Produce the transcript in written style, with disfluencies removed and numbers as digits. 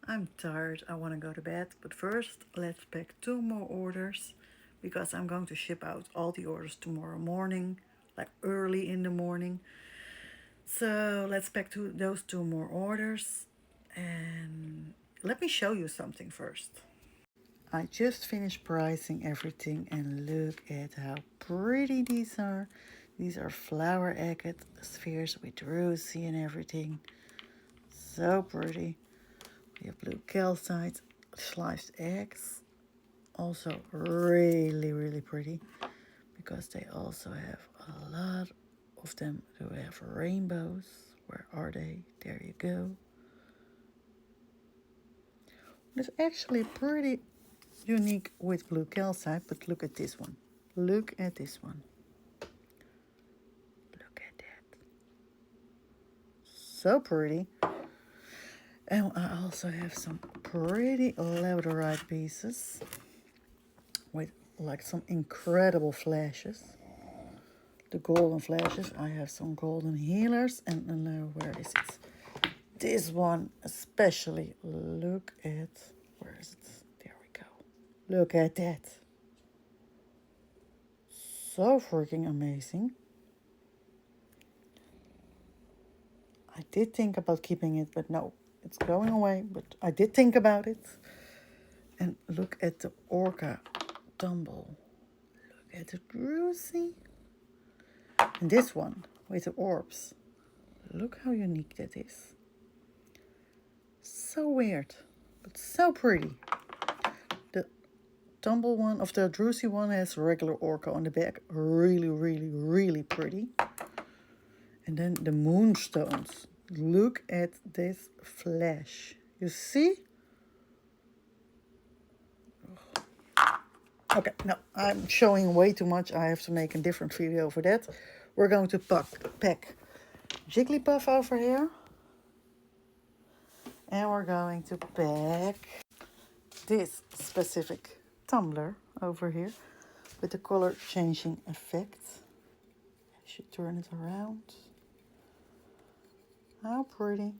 I'm tired, I want to go to bed, but first let's pack 2 more orders because I'm going to ship out all the orders tomorrow morning, like early in the morning. So let's pack those 2 more orders and let me show you something first. I just finished pricing everything and look at how pretty these are. These are flower agate spheres with rosy and everything. So pretty. We have blue calcite, sliced eggs. Also really pretty because they also have a lot of them who have rainbows. Where are they? There you go. It's actually pretty unique with blue calcite, but look at this one. Look at this one. Look at that. So pretty. And I also have some pretty labradorite pieces with like some incredible flashes. The golden flashes. I have some golden healers, and where is it? This one especially. Look at, where is it? There we go. Look at that. So freaking amazing. I did think about keeping it, but no, it's going away. But I did think about it. And look at the orca tumble. Look at the druzy. And this one with the orbs. Look how unique that is. So weird, but so pretty. The tumble one, of the druzy one, has regular orca on the back. Really pretty. And then the moonstones. Look at this flash. You see? Okay, no, I'm showing way too much. I have to make a different video for that. We're going to pack Jigglypuff over here. And we're going to pack this specific tumbler over here with the color changing effect. I should turn it around. How pretty.